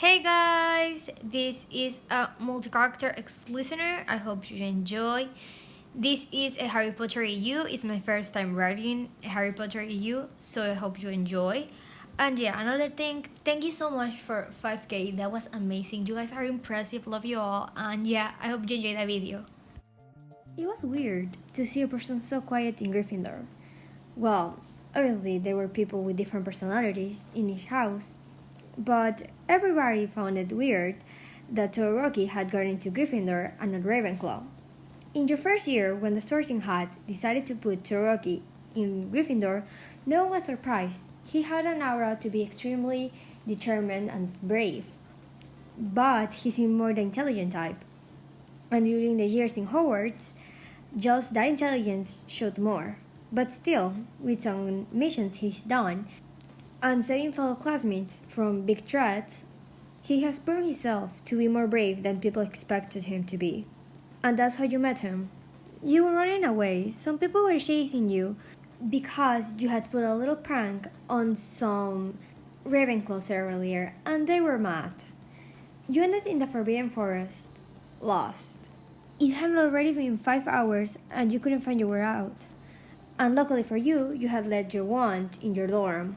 Hey guys, this is a multi-character ex-listener. I hope you enjoy. This is a Harry Potter EU. It's my first time writing a Harry Potter EU, so I hope you enjoy. And yeah, another thing, thank you so much for 5K. That was amazing. You guys are impressive. Love you all. And yeah, I hope you enjoyed the video. It was weird to see a person so quiet in Gryffindor. Well, obviously there were people with different personalities in each house, but everybody found it weird that Todoroki had gone into Gryffindor and not Ravenclaw. In your first year, when the Sorting Hat decided to put Todoroki in Gryffindor, no one was surprised. He had an aura to be extremely determined and brave, but he seemed more the intelligent type. And during the years in Hogwarts, just that intelligence showed more. But still, with some missions he's done, and saving fellow classmates from big threats, he has proven himself to be more brave than people expected him to be. And that's how you met him. You were running away. Some people were chasing you because you had put a little prank on some Ravenclaws earlier, and they were mad. You ended in the Forbidden Forest, lost. It had already been 5 hours and you couldn't find your way out. And luckily for you, you had left your wand in your dorm.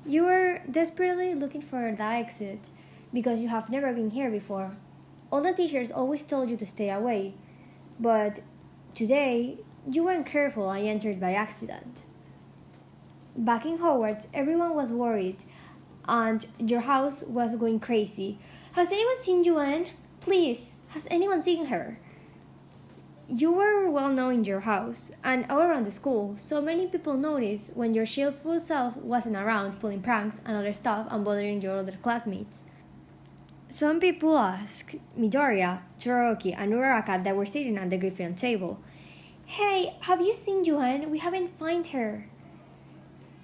You were desperately looking for the exit because you have never been here before. All the teachers always told you to stay away, but today you weren't careful and entered by accident. Back in Hogwarts, everyone was worried and your house was going crazy. Has anyone seen Joanne? Please, has anyone seen her? You were well known in your house and all around the school, so many people noticed when your shieldful self wasn't around pulling pranks and other stuff and bothering your other classmates. Some people asked Midoriya, Todoroki, and Uraraka that were sitting at the Gryffindor table, "Hey, have you seen Joanne? We haven't found her."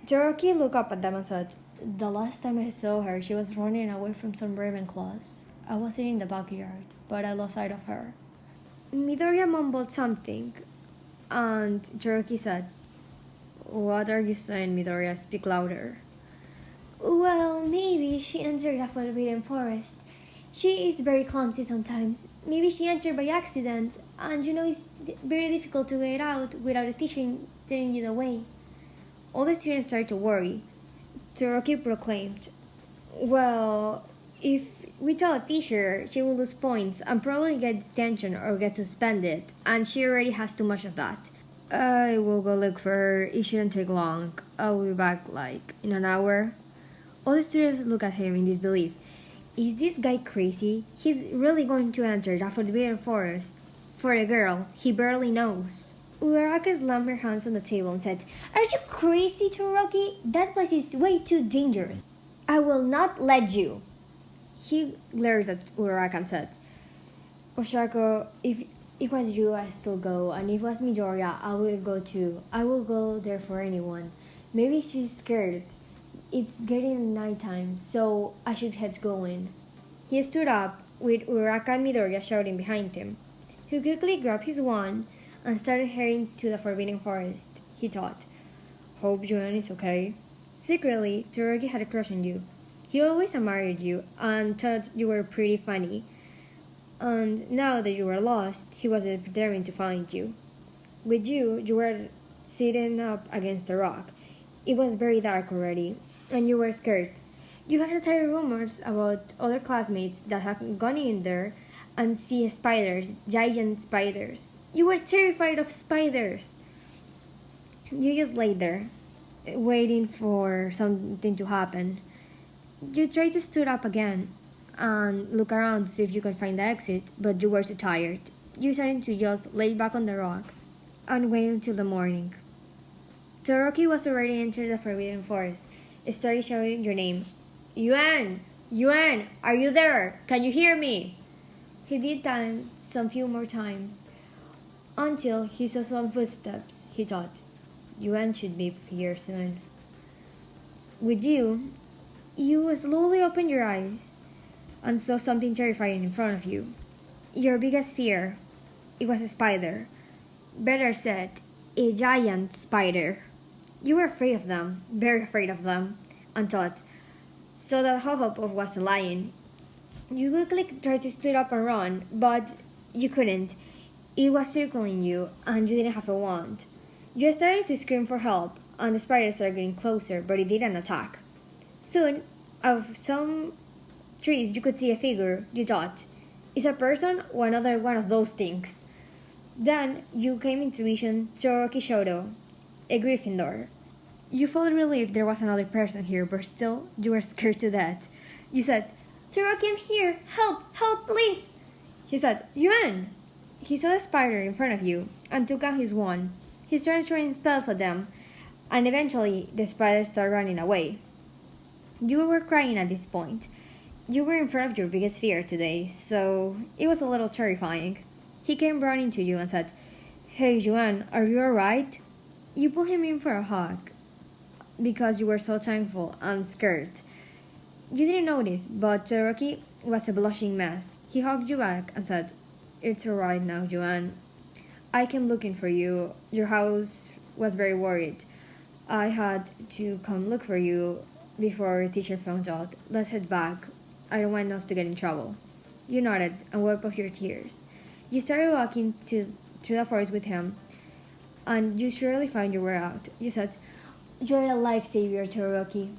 Todoroki looked up at them and said, "The last time I saw her, she was running away from some Ravenclaws. I was sitting in the backyard, but I lost sight of her." Midoriya mumbled something, and Todoroki said, "What are you saying, Midoriya? Speak louder." "Well, maybe she entered the Forbidden Forest. She is very clumsy sometimes. Maybe she entered by accident, and it's very difficult to get out without a teacher telling you the way." All the students started to worry. Todoroki proclaimed, "Well, if we tell a teacher, she will lose points and probably get detention or get suspended, and she already has too much of that. I will go look for her. It shouldn't take long. I'll be back in an hour." All the students look at him in disbelief. Is this guy crazy? He's really going to enter the Forbidden Forest for a girl he barely knows. Uraraka slammed her hands on the table and said, "Are you crazy, Todoroki? That place is way too dangerous. I will not let you." He glared at Uraraka and said, "Oshako, if it was you, I still go, and if it was Midoriya, I will go too. I will go there for anyone. Maybe she's scared. It's getting nighttime, so I should head going." He stood up, with Uraraka and Midoriya shouting behind him. He quickly grabbed his wand and started heading to the Forbidden Forest. He thought, "Hope Joanne is okay." Secretly, Todoroki had a crush on you. He always admired you and thought you were pretty funny. And now that you were lost, he was determined to find you. With you, you were sitting up against a rock. It was very dark already, and you were scared. You had heard rumors about other classmates that had gone in there and see spiders, giant spiders. You were terrified of spiders. You just lay there, waiting for something to happen. You tried to stood up again and look around to see if you could find the exit, but you were too tired. You decided to just lay back on the rock and wait until the morning. Todoroki was already entered the Forbidden Forest. It started shouting your name. "Yuan! Yuan! Are you there? Can you hear me?" He did that some few more times until he saw some footsteps. He thought, Yuan should be here soon. With you slowly opened your eyes and saw something terrifying in front of you. Your biggest fear, it was a spider. Better said, a giant spider. You were afraid of them, very afraid of them, and thought, so that Hufflepuff was a lion. You quickly tried to stood up and run, but you couldn't. It was circling you, and you didn't have a wand. You started to scream for help, and the spider started getting closer, but it didn't attack. Soon, out of some trees, you could see a figure. You thought, is a person or another one of those things? Then you came into vision Todoroki Shoto, a Gryffindor. You felt relieved there was another person here, but still you were scared to death. You said, Todoroki, I'm here! Help! Help, please! He said, Yuan! He saw the spider in front of you and took out his wand. He started throwing spells at them, and eventually the spider started running away. You were crying at this point. You were in front of your biggest fear today, so it was a little terrifying. He came running to you and said, Hey Yuan, are you alright? You pulled him in for a hug because you were so thankful and scared. You didn't notice, but Todoroki was a blushing mess. He hugged you back and said, It's alright now, Yuan. I came looking for you. Your house was very worried. I had to come look for you before your teacher found out. Let's head back. I don't want us to get in trouble. You nodded and wiped off your tears. You started walking through the forest with him, and you surely found your way out. You said, You're a lifesaver, Todoroki.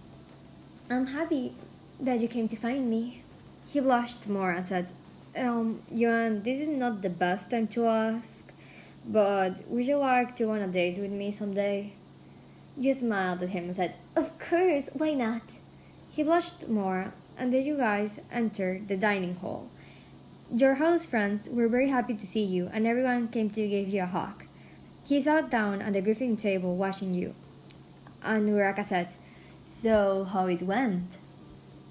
I'm happy that you came to find me. He blushed more and said, Yuan, this is not the best time to ask, but would you like to go on a date with me someday? You smiled at him and said, Of course, why not? He blushed more, and then you guys entered the dining hall. Your house friends were very happy to see you, and everyone came to give you a hug. He sat down at the Griffin table watching you, and Uraka said, So, how it went?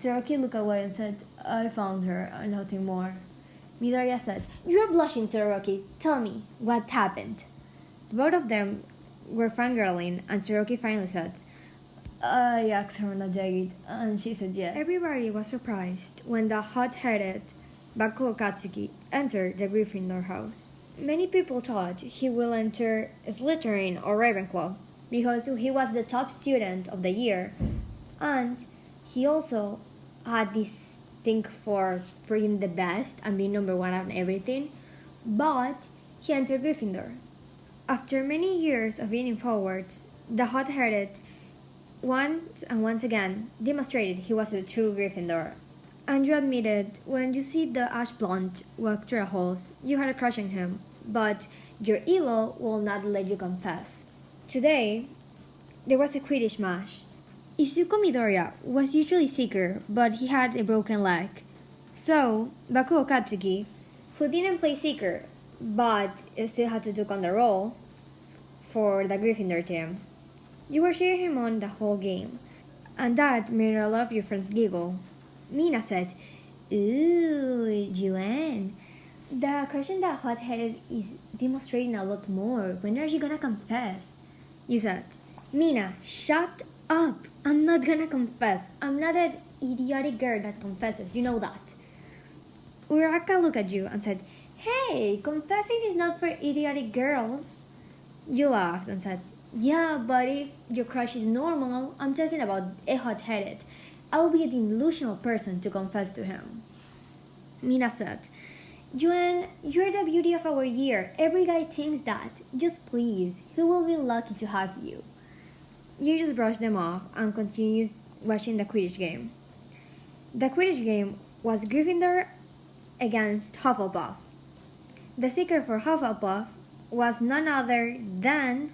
Todoroki looked away and said, I found her, and nothing more. Midoriya said, You're blushing, Todoroki. Tell me, what happened? Both of them were fangirling, and Todoroki finally said, I asked her on a date, and she said yes. Everybody was surprised when the hot-headed Bakugo Katsuki entered the Gryffindor house. Many people thought he will enter Slytherin or Ravenclaw because he was the top student of the year, and he also had this thing for being the best and being number one on everything, but he entered Gryffindor. After many years of being in Hogwarts, the hot-headed once again demonstrated he was a true Gryffindor. And you admitted when you see the ash blonde walk through the halls, you had a crush on him, but your ego will not let you confess. Today, there was a Quidditch match. Izuku Midoriya was usually Seeker, but he had a broken leg. So, Bakugo Katsuki, who didn't play Seeker, but still had to take on the role for the Gryffindor team, you were cheering him on the whole game, and that made a lot of your friends giggle. Mina said, Ooh, Yuan, the crush on that hot-headed is demonstrating a lot more. When are you gonna confess? You said, Mina, shut up. I'm not gonna confess. I'm not that idiotic girl that confesses. You know that. Uraka looked at you and said, Hey, confessing is not for idiotic girls. You laughed and said, Yeah, but if your crush is normal, I'm talking about a hot-headed. I will be a delusional person to confess to him. Mina said, Yuan, you're the beauty of our year. Every guy thinks that. Just please, he will be lucky to have you. You just brushed them off and continued watching the Quidditch game. The Quidditch game was Gryffindor against Hufflepuff. The seeker for Hufflepuff was none other than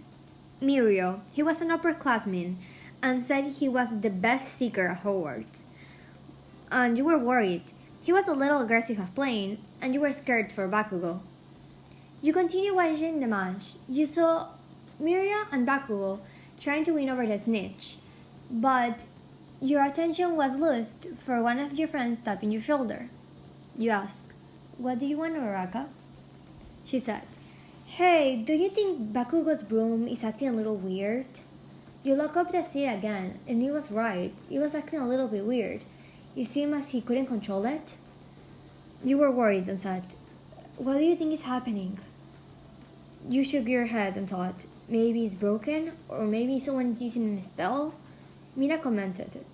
Mirio. He was an upperclassman and said he was the best seeker at Hogwarts. And you were worried. He was a little aggressive at playing, and you were scared for Bakugo. You continued watching the match. You saw Mirio and Bakugo trying to win over the snitch, but your attention was lost for one of your friends tapping your shoulder. You asked, What do you want, Uraka? She said, Hey, do you think Bakugo's broom is acting a little weird? You looked up the seat again, and he was right. It was acting a little bit weird. It seemed as he couldn't control it. You were worried and said, What do you think is happening? You shook your head and thought, maybe it's broken, or maybe someone is using a spell. Mina commented,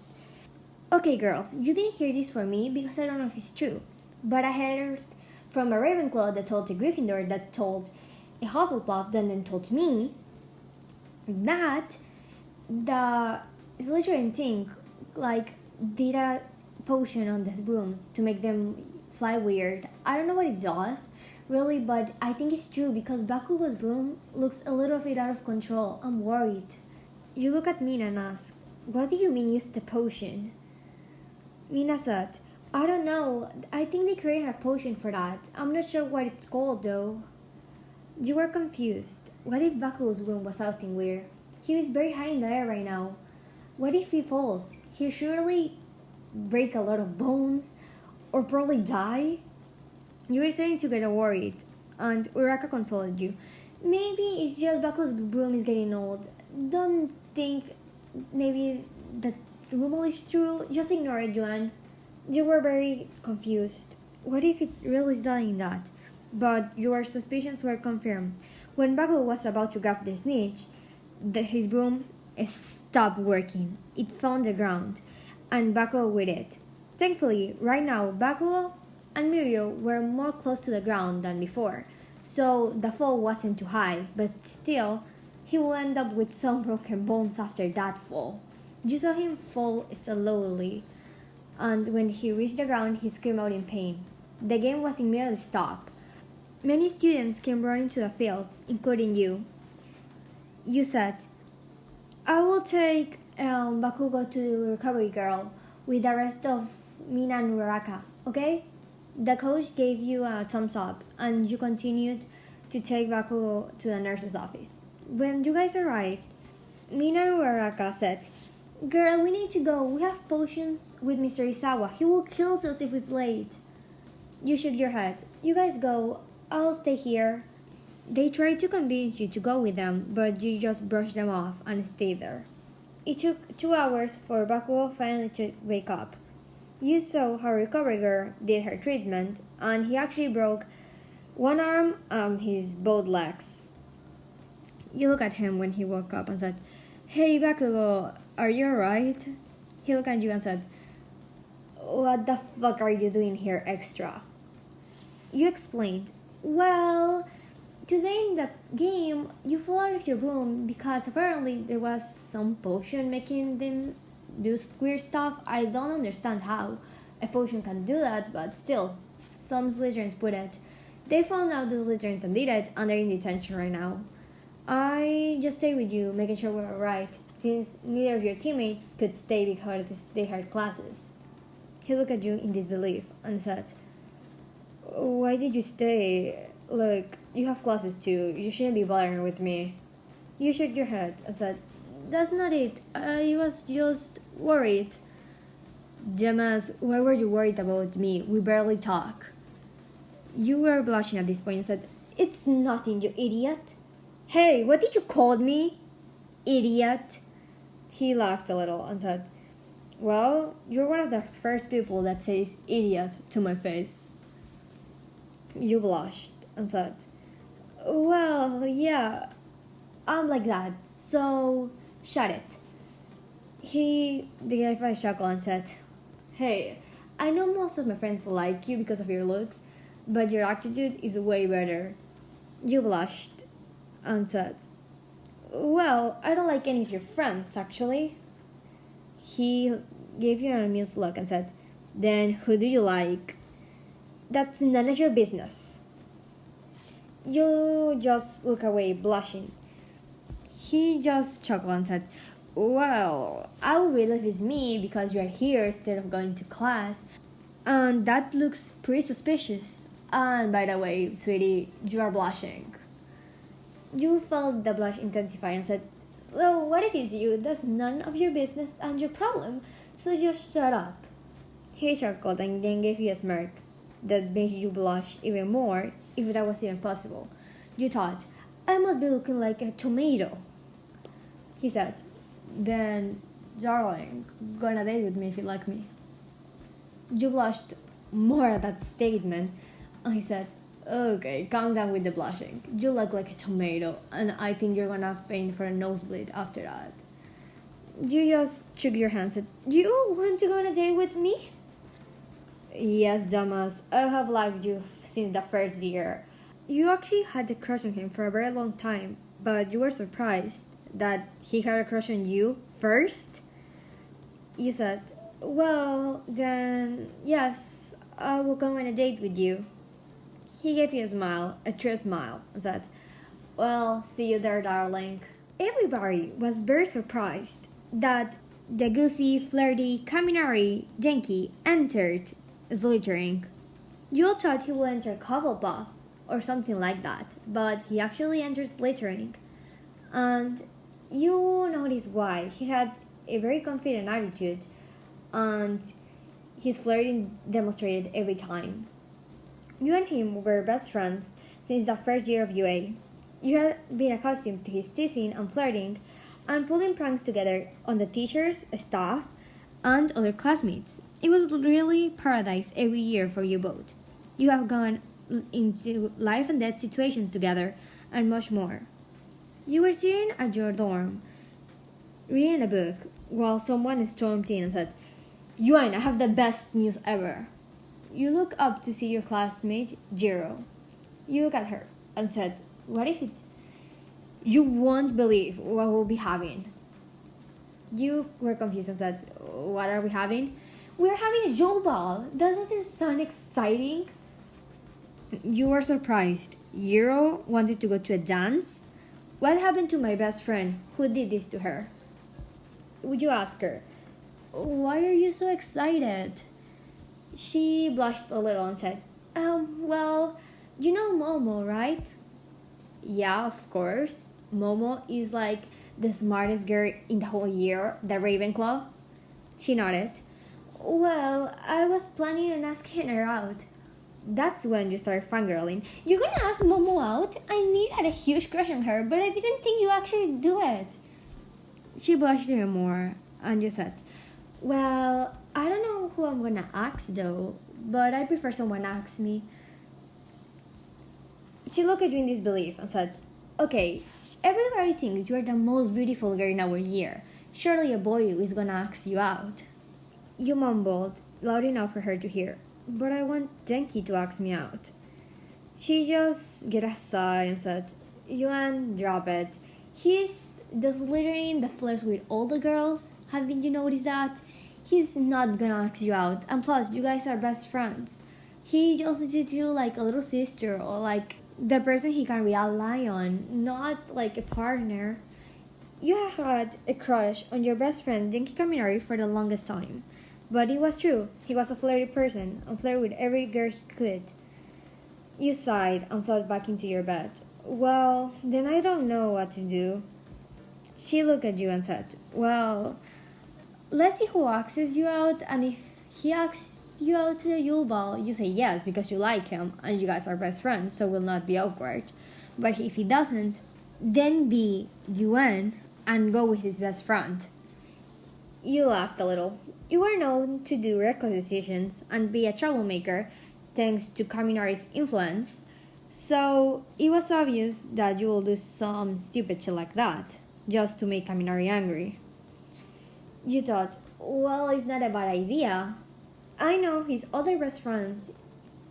Okay, girls, you didn't hear this from me because I don't know if it's true, but I heard from a Ravenclaw that told a Gryffindor that told a Hufflepuff that then told me that the Slytherin thing, like, did a potion on the brooms to make them fly weird. I don't know what it does, really, but I think it's true because Bakugo's broom looks a little bit out of control. I'm worried. You look at Mina and ask, what do you mean use the potion? Mina said, I don't know. I think they created a potion for that. I'm not sure what it's called though. You were confused. What if Bakugo's broom was something weird? He is very high in the air right now. What if he falls? He'll surely break a lot of bones or probably die. You were starting to get worried, and Uraka consoled you. Maybe it's just Bakugo's broom is getting old. Don't think maybe that rumor is true. Just ignore it, Joanne. You were very confused. What if it really is doing that? But your suspicions were confirmed. When Bakugo was about to grab the snitch, his broom stopped working. It fell on the ground, and Bakugo with it. Thankfully, right now, Bakugo and Mirio were more close to the ground than before, so the fall wasn't too high, but still, he will end up with some broken bones after that fall. You saw him fall slowly, and when he reached the ground, he screamed out in pain. The game was immediately stopped. Many students came running to the field, including you. You said, I will take Bakugo to the recovery girl with the rest of Mina and Uraka, okay? The coach gave you a thumbs up, and you continued to take Bakugo to the nurse's office. When you guys arrived, Mina and Uraka said, Girl, we need to go. We have potions with Mr. Isawa. He will kill us if it's late. You shook your head. You guys go. I'll stay here. They tried to convince you to go with them, but you just brushed them off and stayed there. It took 2 hours for Bakugo finally to wake up. You saw how recovery girl did her treatment, and he actually broke one arm and his both legs. You look at him when he woke up and said, Hey Bakugo, are you alright? He looked at you and said, What the fuck are you doing here extra? You explained, Well, today in the game, you fell out of your room because apparently there was some potion making them do weird stuff. I don't understand how a potion can do that, but still, some Slytherins put it. They found out the Slytherins and did it, and they're in detention right now. I just stay with you, making sure we're alright, since neither of your teammates could stay because they had classes. He looked at you in disbelief and said, Why did you stay? Look, you have classes too. You shouldn't be bothering with me. You shook your head and said, That's not it. I was just worried. Jamas, why were you worried about me? We barely talk. You were blushing at this point and said, It's nothing, you idiot. Hey, what did you call me? Idiot. He laughed a little and said, Well, you're one of the first people that says idiot to my face. You blushed and said, Well, yeah, I'm like that, so shut it. He gave a chuckle and said, Hey, I know most of my friends like you because of your looks, but your attitude is way better. You blushed and said, Well, I don't like any of your friends, actually. He gave you an amused look and said, Then who do you like? That's none of your business. You just look away, blushing. He just chuckled and said, Well, I would really if it's me because you're here instead of going to class. And that looks pretty suspicious. And by the way, sweetie, you are blushing. You felt the blush intensify and said, So what if it's you? That's none of your business and your problem. So just shut up. He chuckled and then gave you a smirk that made you blush even more, if that was even possible. You thought, I must be looking like a tomato. He said, Then, darling, go on a date with me if you like me. You blushed more at that statement, and he said, Okay, calm down with the blushing. You look like a tomato, and I think you're gonna faint for a nosebleed after that. You just shook your hands and said, "You want to go on a date with me?" "Yes, Damas. I have liked you since the first year." You actually had a crush on him for a very long time, but you were surprised that he had a crush on you first? You said, "Well, then, yes, I will go on a date with you." He gave you a smile, a true smile, and said, "Well, see you there, darling." Everybody was very surprised that the goofy, flirty Kaminari Genki entered Slytherin. You all thought he would enter Hufflepuff or something like that, but he actually entered Slytherin. And you noticed why. He had a very confident attitude, and his flirting demonstrated every time. You and him were best friends since the first year of UA. You had been accustomed to his teasing and flirting and pulling pranks together on the teachers, staff, and other classmates. It was really paradise every year for you both. You have gone into life and death situations together and much more. You were sitting at your dorm, reading a book, while someone stormed in and said, "Yuan, I have the best news ever." You look up to see your classmate, Jiro. You look at her and said, "What is it?" "You won't believe what we'll be having." You were confused and said, "What are we having?" "We're having a Yule Ball. Doesn't it sound exciting?" You were surprised. Jiro wanted to go to a dance? What happened to my best friend who did this to her? Would you ask her, "Why are you so excited?" She blushed a little and said, "Well, you know Momo, right?" "Yeah, of course. Momo is like the smartest girl in the whole year, the Ravenclaw." She nodded. "Well, I was planning on asking her out." That's when you started fangirling. "You're gonna ask Momo out? I knew you had a huge crush on her, but I didn't think you actually do it." She blushed even more, and you said, "Well, I don't know who I'm gonna ask though, but I prefer someone asks me." She looked at you in disbelief and said, "Okay, everybody thinks you're the most beautiful girl in our year. Surely a boy is gonna ask you out." You mumbled, loud enough for her to hear, "But I want Denki to ask me out." She just gave a sigh and said, "Yuan, drop it. He's the Slytherin that flirts with all the girls. Haven't you noticed that? He's not gonna ask you out, and plus, you guys are best friends. He just sees you like a little sister or like the person he can rely on, not like a partner." You have had a crush on your best friend Denki Kaminari for the longest time. But it was true. He was a flirty person and flirted with every girl he could. You sighed and flopped back into your bed. "Well, then I don't know what to do." She looked at you and said, "Well, let's see who asks you out, and if he asks you out to the Yule Ball, you say yes because you like him and you guys are best friends, so it will not be awkward. But if he doesn't, then be Yuan and go with his best friend." You laughed a little. You were known to do reckless decisions and be a troublemaker thanks to Kaminari's influence, so it was obvious that you will do some stupid shit like that, just to make Kaminari angry. You thought, well, it's not a bad idea. I know his other best friends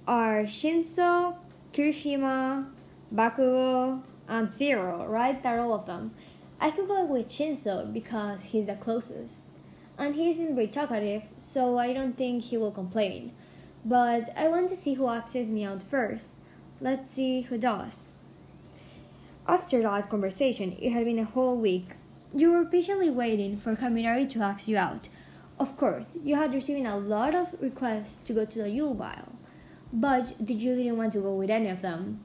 are Shinso, Kirishima, Bakugou, and Zero, right? They're all of them. I could go with Shinso because he's the closest. And he isn't very talkative, so I don't think he will complain. But I want to see who asks me out first. Let's see who does. After that conversation, it had been a whole week. You were patiently waiting for Kaminari to ask you out. Of course, you had received a lot of requests to go to the Yule Ball, but you didn't want to go with any of them.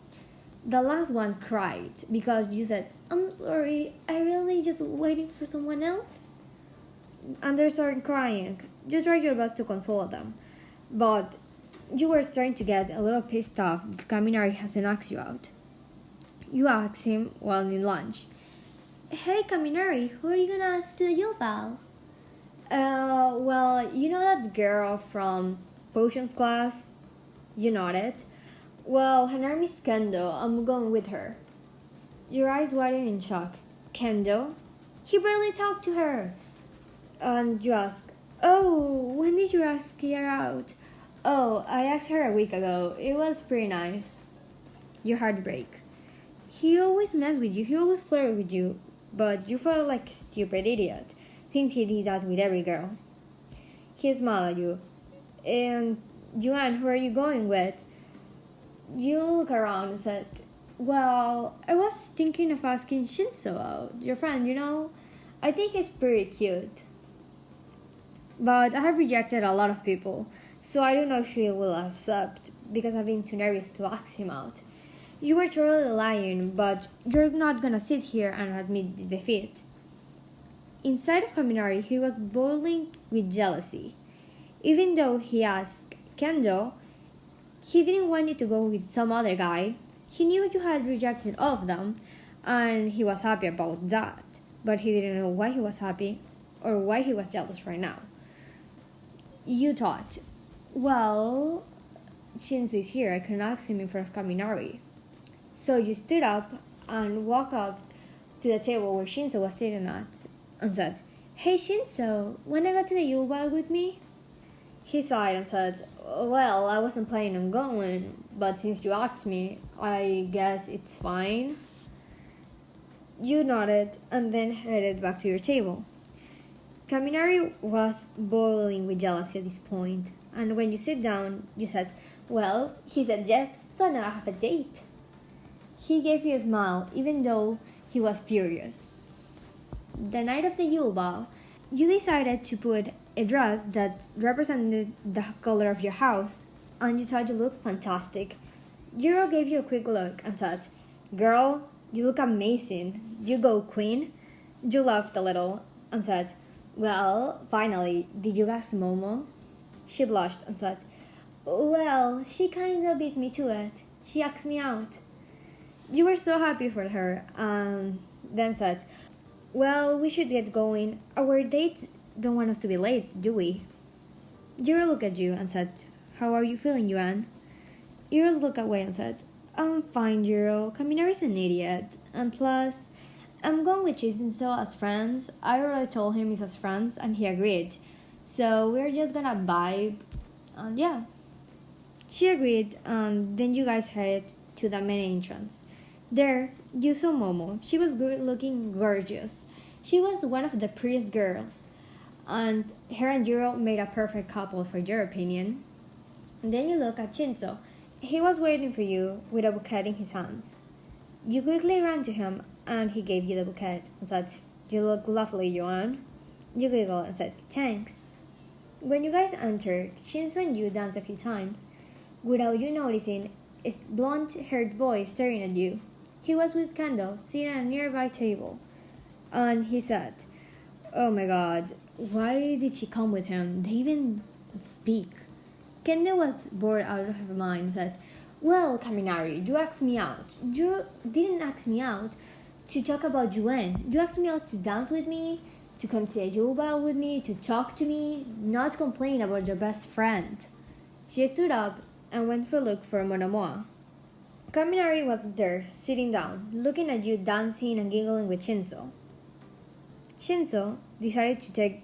The last one cried because you said, "I'm sorry, I really just waiting for someone else." And they started crying. You tried your best to console them, but you were starting to get a little pissed off that Kaminari hasn't asked you out. You asked him while in lunch, "Hey Kaminari, who are you gonna ask to the Yule Ball?" Well, you know that girl from potions class?" You nodded. "Well, her name is Kendo. I'm going with her." Your eyes widened in shock. "Kendo? He barely talked to her." And you ask, "Oh, when did you ask her out?" "Oh, I asked her a week ago. It was pretty nice." Your heart break. He always messed with you, he always flirted with you, but you felt like a stupid idiot, since he did that with every girl. He smiled at you. "And Joanne, who are you going with?" You look around and said, "Well, I was thinking of asking Shinzo out, your friend, you know? I think he's pretty cute. But I have rejected a lot of people, so I don't know if he will accept because I've been too nervous to ask him out." You were totally lying, but you're not gonna sit here and admit the defeat. Inside of Kaminari, he was boiling with jealousy. Even though he asked Kendo, he didn't want you to go with some other guy. He knew you had rejected all of them, and he was happy about that. But he didn't know why he was happy or why he was jealous right now. You thought, well, Shinzo is here, I can ask him in front of Kaminari. So you stood up and walked up to the table where Shinzo was sitting at and said, "Hey Shinzo, wanna go to the Yule Ball with me?" He sighed and said, "Well, I wasn't planning on going, but since you asked me, I guess it's fine." You nodded and then headed back to your table. Kaminari was boiling with jealousy at this point, and when you sit down, you said, "Well, he said yes, so now I have a date." He gave you a smile, even though he was furious. The night of the Yule Ball, you decided to put a dress that represented the color of your house, and you thought you looked fantastic. Jiro gave you a quick look and said, "Girl, you look amazing. You go, queen." You laughed a little and said, "Well, finally, did you ask Momo?" She blushed and said, "Well, she kinda beat me to it. She asked me out." You were so happy for her, and then said, "Well, we should get going. Our dates don't want us to be late, do we?" Jiro looked at you and said, "How are you feeling, Yuan?" Jiro looked away and said, "I'm fine, Jiro. Kaminari's an idiot. And plus, I'm going with Chisenso as friends. I already told him he's as friends, and he agreed. So we're just gonna vibe, and yeah." She agreed, and then you guys headed to the main entrance. There, you saw Momo. She was good-looking, gorgeous. She was one of the prettiest girls, and her and Jiro made a perfect couple for your opinion. And then you look at Shinzo. He was waiting for you with a bouquet in his hands. You quickly ran to him, and he gave you the bouquet and said, "You look lovely, Yuan." You giggled and said, "Thanks." When you guys entered, Shinzo and you danced a few times. Without you noticing, a blonde-haired boy staring at you. He was with Kendo, sitting at a nearby table. And he said, "Oh my god, why did she come with him? They even speak." Kendo was bored out of her mind and said, "Well, Kaminari, you asked me out. You didn't ask me out to talk about Yuen. You asked me out to dance with me, to come to a Yule Ball with me, to talk to me, not complain about your best friend." She stood up and went for a look for Monomoa. Kaminari was there, sitting down, looking at you dancing and giggling with Shinzo. Shinzo decided to take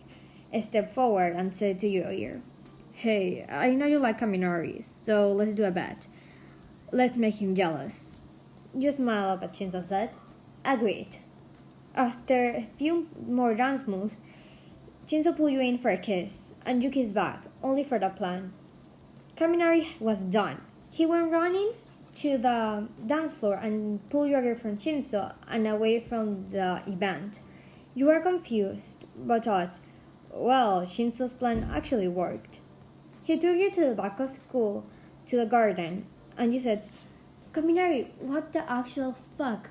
a step forward and said to your ear, "Hey, I know you like Kaminari, so let's do a bet. Let's make him jealous." You smiled up at Shinzo and said, "Agreed." After a few more dance moves, Shinzo pulled you in for a kiss, and you kissed back, only for the plan. Kaminari was done. He went running to the dance floor and pulled you away from Shinzo and away from the event. You were confused, but thought, well, Shinzo's plan actually worked. He took you to the back of school, to the garden, and you said, "Kaminari, what the actual fuck?"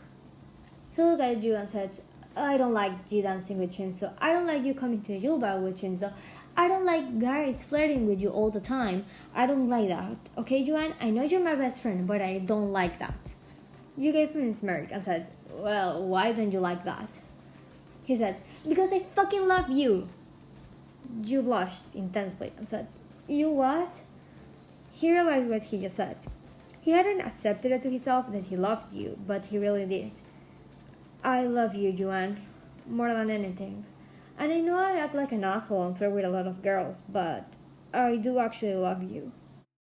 He looked at you and said, "I don't like you dancing with Shinzo. I don't like you coming to Yule Ball with Shinzo. I don't like guys flirting with you all the time. I don't like that. Okay, Joanne? I know you're my best friend, but I don't like that." You gave him a smirk and said, "Well, why don't you like that?" He said, "Because I fucking love you." You blushed intensely and said, "You what?" He realized what he just said. He hadn't accepted it to himself that he loved you, but he really did. "I love you, Joanne, more than anything. And I know I act like an asshole and flirt with a lot of girls, but I do actually love you.